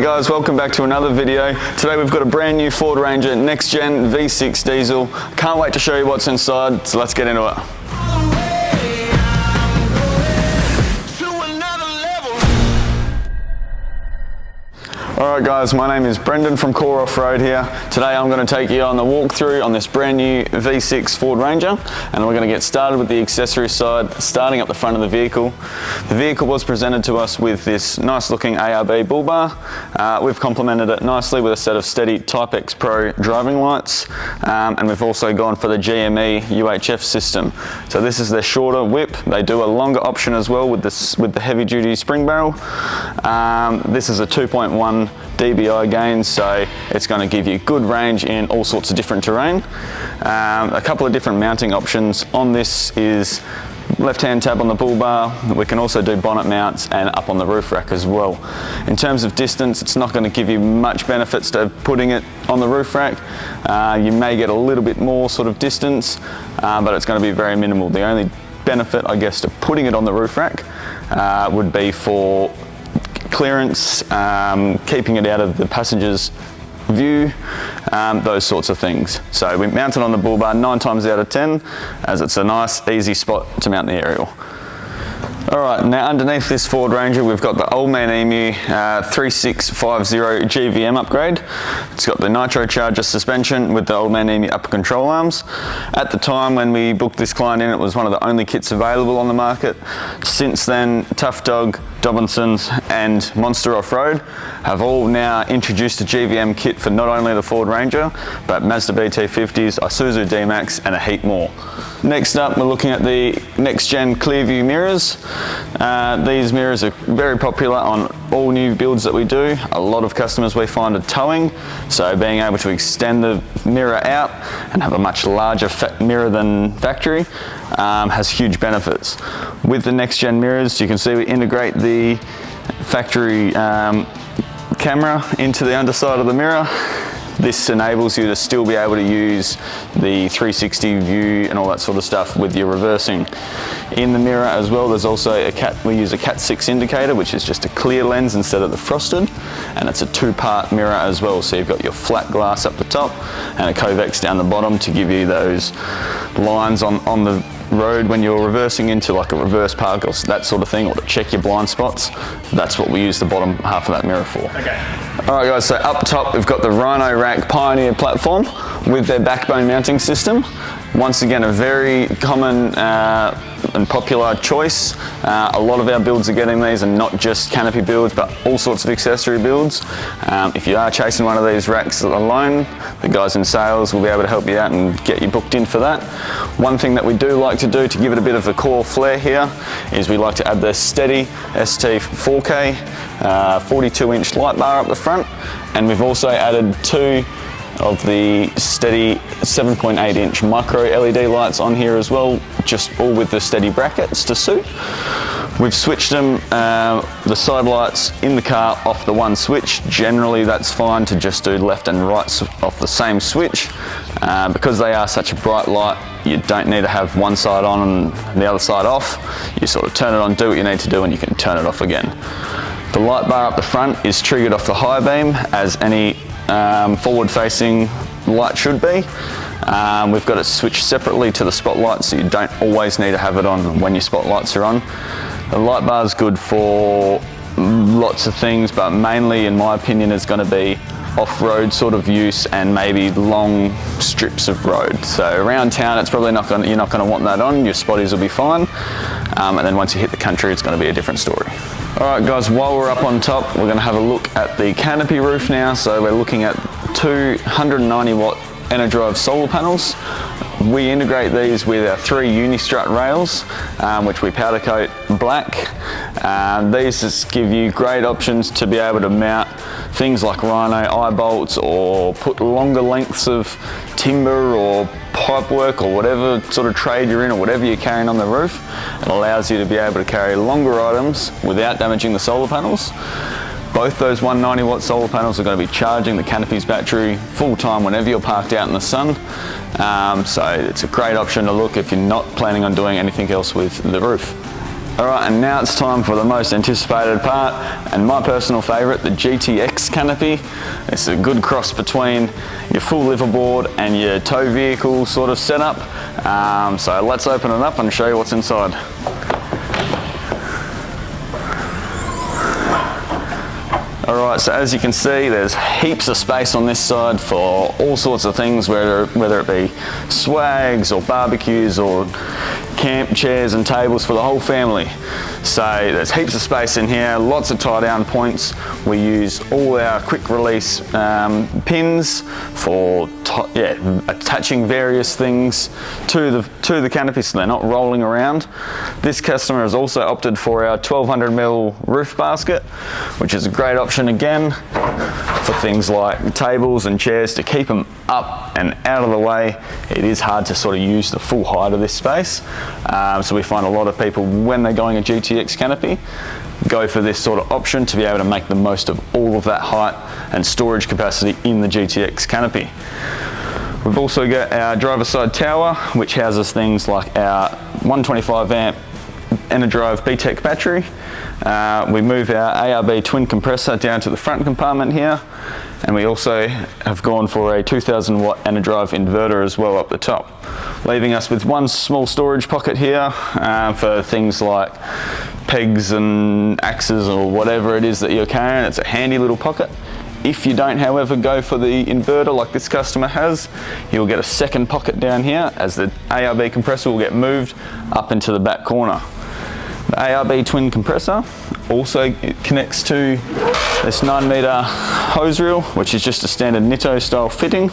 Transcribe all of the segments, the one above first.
Alright guys, welcome back to another video. Today we've got a brand new Ford Ranger next gen V6 diesel. Can't wait to show you what's inside, so let's get into it. Alright guys, my name is Brendon from Offroad here. Today I'm going to take you on the walkthrough on this brand new V6 Ford Ranger, and we're going to get started with the accessory side, starting up the front of the vehicle. The vehicle was presented to us with this nice looking ARB Bullbar. We've complemented it nicely with a set of steady Type X Pro driving lights, and we've also gone for the GME UHF system. So this is their shorter whip. They do a longer option as well with the heavy duty spring barrel. This is a 2.1 dBi gain, so it's going to give you good range in all sorts of different terrain. A couple of different mounting options on this is left hand tab on the bull bar. We can also do bonnet mounts and up on the roof rack as well. In terms of distance, it's not going to give you much benefits to putting it on the roof rack. You may get a little bit more sort of distance, but it's going to be very minimal. The only benefit, I guess, to putting it on the roof rack would be for clearance, keeping it out of the passenger's view, those sorts of things. So we mount it on the bull bar 9 times out of 10, as it's a nice easy spot to mount the aerial. Alright, now underneath this Ford Ranger we've got the old Man Emu 3650 GVM upgrade. It's got the nitro charger suspension with the old Man Emu upper control arms. At the time when we booked this client in, it was one of the only kits available on the market. Since then, Tough Dog, Dobinson's and Monster Offroad have all now introduced a GVM kit for not only the Ford Ranger, but Mazda BT50s, Isuzu D-Max and a heap more. Next up, we're looking at the next gen Clearview Mirrors. These mirrors are very popular on all new builds that we do. A lot of customers we find are towing, so being able to extend the mirror out and have a much larger mirror than factory has huge benefits. With the next gen mirrors, you can see we integrate the factory camera into the underside of the mirror. This enables you to still be able to use the 360 view and all that sort of stuff with your reversing. In the mirror as well, there's also we use a Cat 6 indicator, which is just a clear lens instead of the frosted, and it's a 2-part mirror as well. So you've got your flat glass up the top and a convex down the bottom to give you those lines on the road when you're reversing into like a reverse park or that sort of thing, or to check your blind spots. That's what we use the bottom half of that mirror for. Okay. Alright guys, so up top we've got the Rhino Rack Pioneer platform with their backbone mounting system. Once again, a very common and popular choice. A lot of our builds are getting these, and not just Canopy builds, but all sorts of accessory builds. If you are chasing one of these racks alone, the guys in sales will be able to help you out and get you booked in for that. One thing that we do like to do to give it a bit of a core flair here is we like to add the Steady ST 4K 42-inch light bar up the front, and we've also added 2 of the Steady 7.8-inch micro LED lights on here as well, just all with the Steady brackets to suit. We've switched them, the side lights in the car off the one switch. Generally that's fine to just do left and right off the same switch. Because they are such a bright light, you don't need to have one side on and the other side off. You sort of turn it on, do what you need to do, and you can turn it off again. The light bar up the front is triggered off the high beam, as any forward-facing light should be. We've got it switched separately to the spotlight, so you don't always need to have it on when your spotlights are on. The light bar is good for lots of things, but mainly, in my opinion, is going to be off-road sort of use and maybe long strips of road. So around town, it's probably you're not going to want that on. Your spotties will be fine, and then once you hit the country, it's going to be a different story. Alright guys, while we're up on top, we're going to have a look at the Canopy Roof now. So we're looking at 290 watt Enerdrive solar panels. We integrate these with our 3 Unistrut rails, which we powder coat black. These just give you great options to be able to mount things like Rhino eye bolts, or put longer lengths of timber or pipe work, or whatever sort of trade you're in, or whatever you're carrying on the roof. It allows you to be able to carry longer items without damaging the solar panels. Both those 190 watt solar panels are going to be charging the Canopy's battery full time whenever you're parked out in the sun. So it's a great option to look if you're not planning on doing anything else with the roof. Alright, and now it's time for the most anticipated part, and my personal favourite, the GTX Canopy. It's a good cross between your full liverboard and your tow vehicle sort of setup. So let's open it up and show you what's inside. Alright, so as you can see, there's heaps of space on this side for all sorts of things, whether it be swags or barbecues or camp chairs and tables for the whole family. So there's heaps of space in here, lots of tie down points. We use all our quick release pins for attaching various things to the canopy so they're not rolling around. This customer has also opted for our 1200mm roof basket, which is a great option again for things like tables and chairs to keep them up and out of the way. It is hard to sort of use the full height of this space, so we find a lot of people, when they're going a GTX Canopy, go for this sort of option to be able to make the most of all of that height and storage capacity in the GTX Canopy. We've also got our driver side tower, which houses things like our 125 amp Enerdrive BTEC battery. We move our ARB twin compressor down to the front compartment here, and we also have gone for a 2000 watt Enerdrive inverter as well up the top, leaving us with one small storage pocket here for things like pegs and axes or whatever it is that you're carrying. It's a handy little pocket. If you don't, however, go for the inverter like this customer has, you'll get a second pocket down here as the ARB compressor will get moved up into the back corner. The ARB twin compressor also connects to this 9-meter hose reel, which is just a standard Nitto style fitting,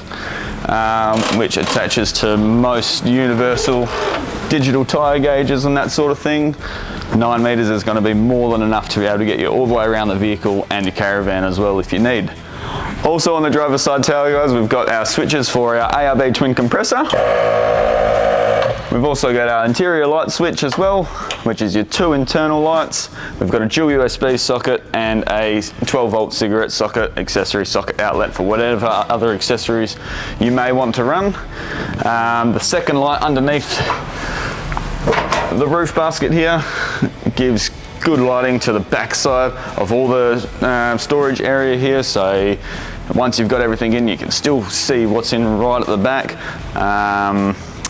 which attaches to most universal digital tyre gauges and that sort of thing. 9 meters is going to be more than enough to be able to get you all the way around the vehicle and your caravan as well if you need. Also on the driver's side tower, guys, we've got our switches for our ARB twin compressor. We've also got our interior light switch as well, which is your 2 internal lights. We've got a dual USB socket and a 12-volt cigarette socket, accessory socket outlet for whatever other accessories you may want to run. The second light underneath the roof basket here gives good lighting to the back side of all the storage area here, so once you've got everything in, you can still see what's in right at the back.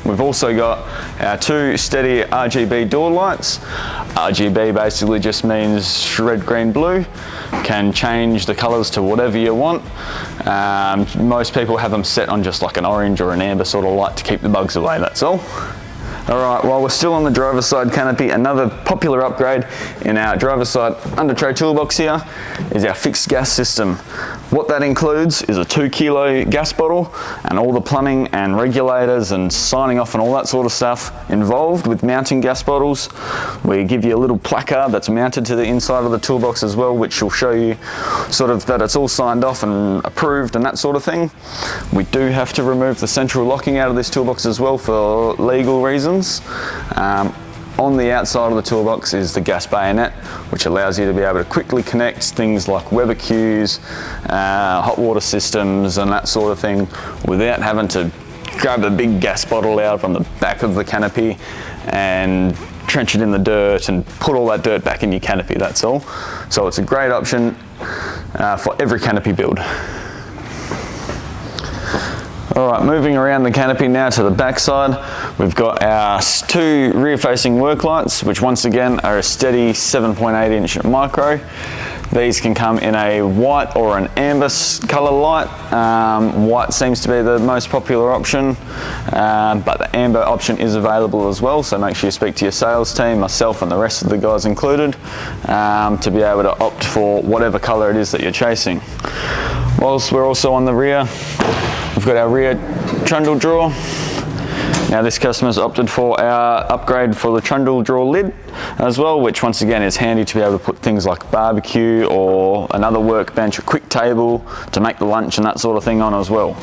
We've also got our 2 steady RGB door lights. RGB basically just means red, green, blue. Can change the colours to whatever you want. Most people have them set on just like an orange or an amber sort of light to keep the bugs away, that's all. Alright, while we're still on the driver's side canopy, another popular upgrade in our driver's side under tray toolbox here is our fixed gas system. What that includes is a 2 kilo gas bottle and all the plumbing and regulators and signing off and all that sort of stuff involved with mounting gas bottles. We give you a little placard that's mounted to the inside of the toolbox as well, which will show you sort of that it's all signed off and approved and that sort of thing. We do have to remove the central locking out of this toolbox as well for legal reasons. On the outside of the toolbox is the gas bayonet, which allows you to be able to quickly connect things like Weber queues, hot water systems and that sort of thing without having to grab a big gas bottle out from the back of the canopy and trench it in the dirt and put all that dirt back in your canopy, that's all. So it's a great option for every canopy build. Alright, moving around the canopy now to the back side, we've got our 2 rear-facing work lights, which once again are a steady 7.8-inch micro. These can come in a white or an amber colour light. White seems to be the most popular option, but the amber option is available as well, so make sure you speak to your sales team, myself and the rest of the guys included, to be able to opt for whatever colour it is that you're chasing. Whilst we're also on the rear, we've got our rear trundle drawer. Now this customer's opted for our upgrade for the trundle drawer lid as well, which once again is handy to be able to put things like barbecue or another workbench, a quick table to make the lunch and that sort of thing on as well.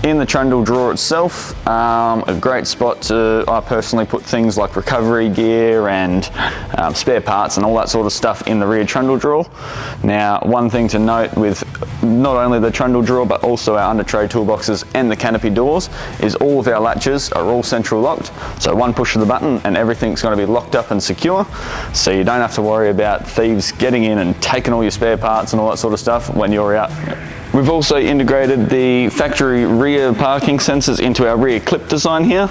In the trundle drawer itself, a great spot to, I personally put things like recovery gear and spare parts and all that sort of stuff in the rear trundle drawer. Now, one thing to note with not only the trundle drawer but also our under tray toolboxes and the canopy doors is all of our latches are all central locked. So one push of the button and everything's going to be locked up and secure. So you don't have to worry about thieves getting in and taking all your spare parts and all that sort of stuff when you're out. We've also integrated the factory rear parking sensors into our rear clip design here.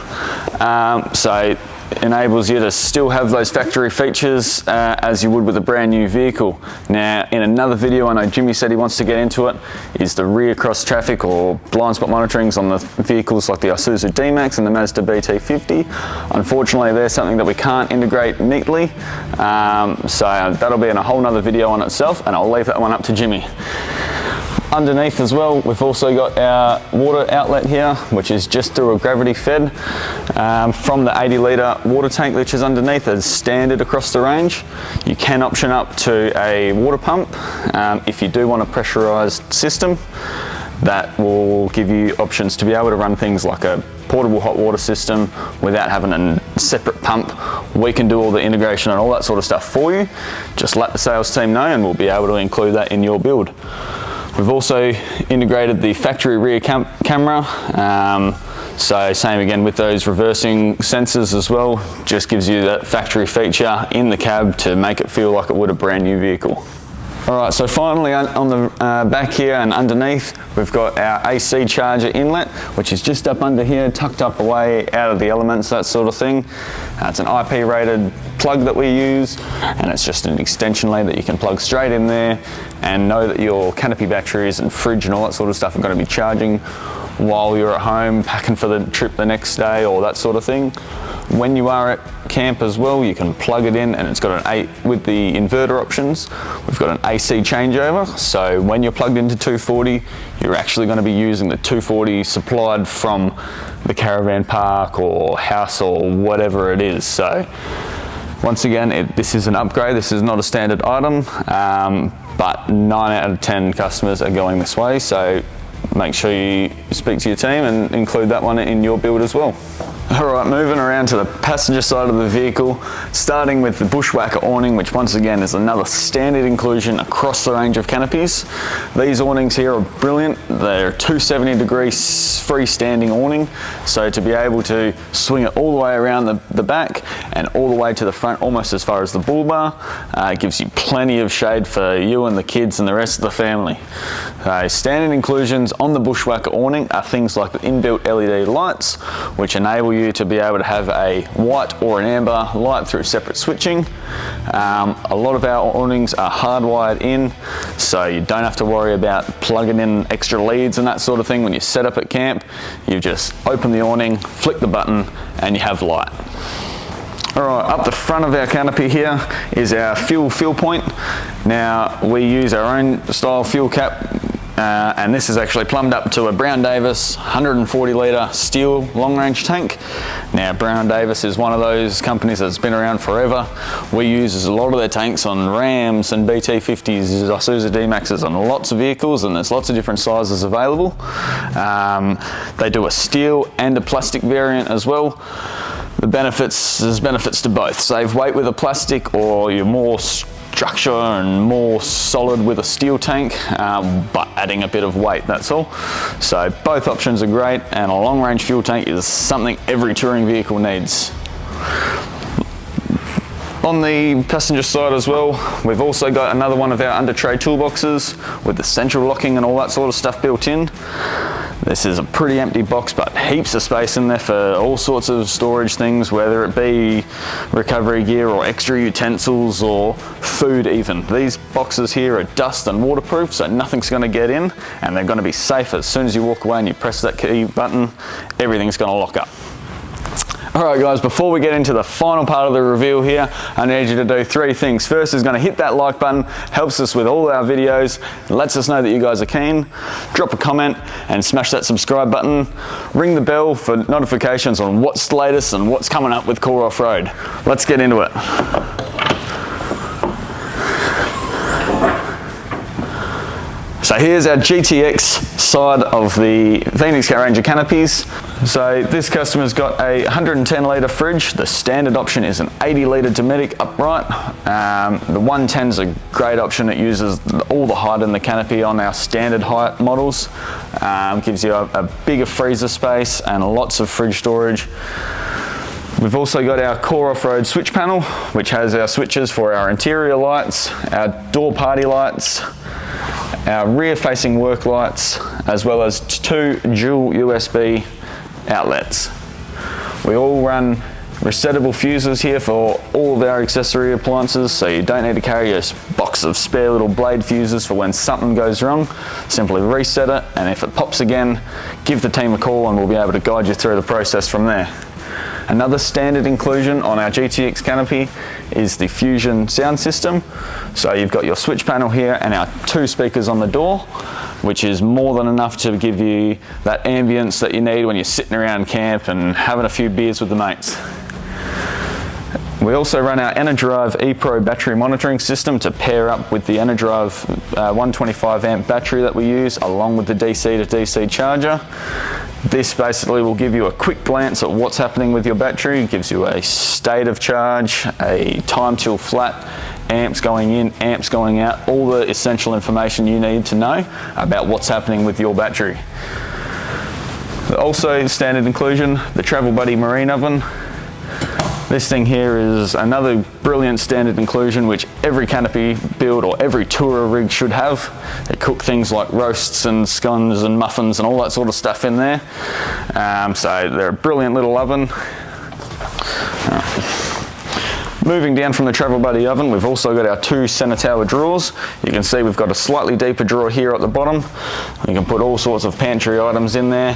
So it enables you to still have those factory features as you would with a brand new vehicle. Now, in another video, I know Jimmy said he wants to get into it, is the rear cross traffic or blind spot monitorings on the vehicles like the Isuzu D-Max and the Mazda BT50. Unfortunately, they're something that we can't integrate neatly. So that'll be in a whole nother video on itself, and I'll leave that one up to Jimmy. Underneath as well, we've also got our water outlet here, which is just through a gravity fed from the 80 litre water tank which is underneath as standard across the range. You can option up to a water pump if you do want a pressurised system. That will give you options to be able to run things like a portable hot water system without having a separate pump. We can do all the integration and all that sort of stuff for you. Just let the sales team know and we'll be able to include that in your build. We've also integrated the factory rear camera, so same again with those reversing sensors as well, just gives you that factory feature in the cab to make it feel like it would a brand new vehicle. Alright, so finally on the back here and underneath, we've got our AC charger inlet, which is just up under here, tucked up away out of the elements, that sort of thing. It's an IP rated plug that we use, and it's just an extension lead that you can plug straight in there and know that your canopy batteries and fridge and all that sort of stuff are going to be charging while you're at home, packing for the trip the next day or that sort of thing. When you are at camp as well, you can plug it in, and it's got with the inverter options, we've got an AC changeover. So when you're plugged into 240, you're actually going to be using the 240 supplied from the caravan park or house or whatever it is. So once again, this is an upgrade. This is not a standard item, but 9 out of 10 customers are going this way. So make sure you speak to your team and include that one in your build as well. Alright, moving around to the passenger side of the vehicle, starting with the bushwhacker awning, which once again is another standard inclusion across the range of canopies. These awnings here are brilliant. They're 270-degree freestanding awning, so to be able to swing it all the way around the back and all the way to the front, almost as far as the bullbar, gives you plenty of shade for you and the kids and the rest of the family. Standard inclusions on the bushwhacker awning are things like the inbuilt LED lights, which enable you to be able to have a white or an amber light through separate switching. A lot of our awnings are hardwired in, so you don't have to worry about plugging in extra leads and that sort of thing. When you set up at camp, you just open the awning, flick the button, and you have light. Alright, up the front of our canopy here is our fuel fill point. Now, we use our own style fuel cap, and this is actually plumbed up to a Brown Davis 140 litre steel long range tank. Now, Brown Davis is one of those companies that's been around forever. We use a lot of their tanks on Rams and BT50s, Isuzu D-Maxes, on lots of vehicles, and there's lots of different sizes available. They do a steel and a plastic variant as well. There's benefits to both. Save weight with a plastic, or you're more structure and more solid with a steel tank, but adding a bit of weight, that's all. So both options are great, and a long range fuel tank is something every touring vehicle needs. On the passenger side as well, we've also got another one of our under tray toolboxes with the central locking and all that sort of stuff built in. This is a pretty empty box, but heaps of space in there for all sorts of storage things, whether it be recovery gear or extra utensils or food even. These boxes here are dust and waterproof, so nothing's going to get in, and they're going to be safe. As soon as you walk away and you press that key button, everything's going to lock up. Alright guys, before we get into the final part of the reveal here, I need you to do 3 things. First is going to hit that like button, helps us with all our videos, lets us know that you guys are keen. Drop a comment and smash that subscribe button. Ring the bell for notifications on what's the latest and what's coming up with Core Off-Road. Let's get into it. So here's our GTX side of the Phoenix Ranger canopies. So this customer's got a 110 litre fridge. The standard option is an 80 litre Dometic upright. The 110 is a great option. It uses all the height in the canopy on our standard height models. Gives you a bigger freezer space and lots of fridge storage. We've also got our Core Offroad switch panel, which has our switches for our interior lights, our door party lights, our rear facing work lights, as well as 2 dual USB outlets. We all run resettable fuses here for all of our accessory appliances, so you don't need to carry a box of spare little blade fuses for when something goes wrong. Simply reset it, and if it pops again, give the team a call and we'll be able to guide you through the process from there. Another standard inclusion on our GTX Canopy is the Fusion sound system. So you've got your switch panel here and our 2 speakers on the door, which is more than enough to give you that ambience that you need when you're sitting around camp and having a few beers with the mates. We also run our Enerdrive ePro battery monitoring system to pair up with the Enerdrive 125 amp battery that we use, along with the DC to DC charger. This basically will give you a quick glance at what's happening with your battery. It gives you a state of charge, a time till flat, amps going in, amps going out, all the essential information you need to know about what's happening with your battery. Also standard inclusion, the Travel Buddy marine oven. This thing here is another brilliant standard inclusion which every canopy build or every tourer rig should have. They cook things like roasts and scones and muffins and all that sort of stuff in there. So they're a brilliant little oven. Moving down from the Travel Buddy oven, we've also got our 2 center tower drawers. You can see we've got a slightly deeper drawer here at the bottom. You can put all sorts of pantry items in there,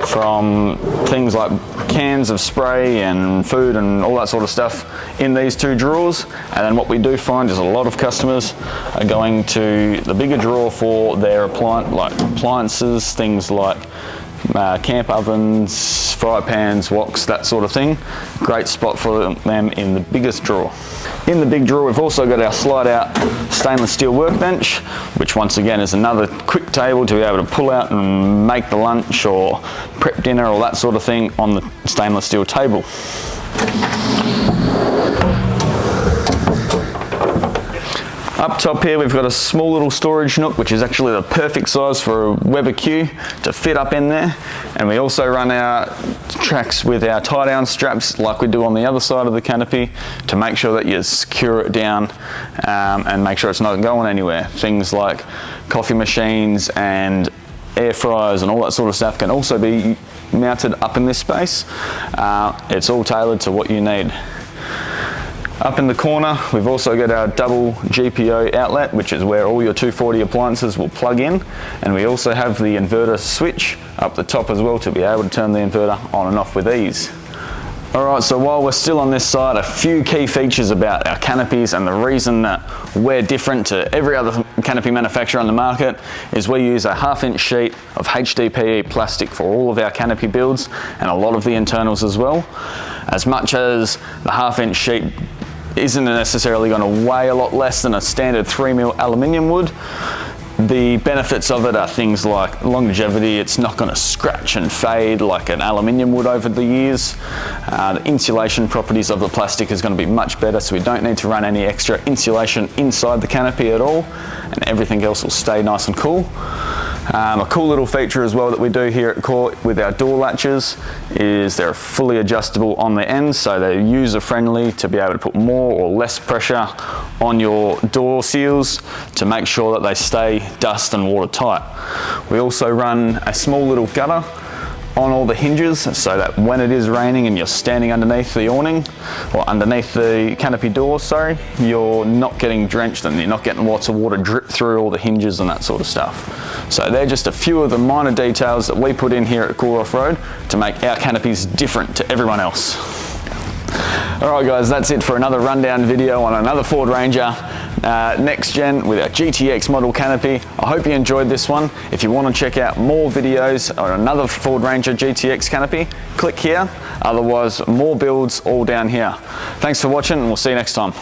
from things like cans of spray and food and all that sort of stuff in these 2 drawers. And then what we do find is a lot of customers are going to the bigger drawer for their appliances, things like camp ovens, fry pans, woks, that sort of thing. Great spot for them in the biggest drawer. In the big drawer, we've also got our slide out stainless steel workbench, which once again is another quick table to be able to pull out and make the lunch or prep dinner or that sort of thing on the stainless steel table. Up top here we've got a small little storage nook, which is actually the perfect size for a Weber Q to fit up in there. And we also run our tracks with our tie down straps like we do on the other side of the canopy to make sure that you secure it down and make sure it's not going anywhere. Things like coffee machines and air fryers and all that sort of stuff can also be mounted up in this space. It's all tailored to what you need. Up in the corner, we've also got our double GPO outlet, which is where all your 240 appliances will plug in. And we also have the inverter switch up the top as well to be able to turn the inverter on and off with ease. Alright, so while we're still on this side, a few key features about our canopies, and the reason that we're different to every other canopy manufacturer on the market is we use a 1/2 inch sheet of HDPE plastic for all of our canopy builds and a lot of the internals as well. As much as the 1/2 inch sheet isn't necessarily going to weigh a lot less than a standard 3mm aluminium would, the benefits of it are things like longevity. It's not going to scratch and fade like an aluminium would over the years. The insulation properties of the plastic is going to be much better, so we don't need to run any extra insulation inside the canopy at all, and everything else will stay nice and cool. A cool little feature as well that we do here at Core with our door latches is they're fully adjustable on the ends, so they're user friendly to be able to put more or less pressure on your door seals to make sure that they stay dust and watertight. We also run a small little gutter on all the hinges so that when it is raining and you're standing underneath the awning or underneath the canopy door, sorry, you're not getting drenched and you're not getting lots of water drip through all the hinges and that sort of stuff. So they're just a few of the minor details that we put in here at Core Offroad to make our canopies different to everyone else. Alright guys, that's it for another rundown video on another Ford Ranger next gen with our GTX model canopy. I hope you enjoyed this one. If you want to check out more videos on another Ford Ranger GTX canopy, click here. Otherwise, more builds all down here. Thanks for watching and we'll see you next time.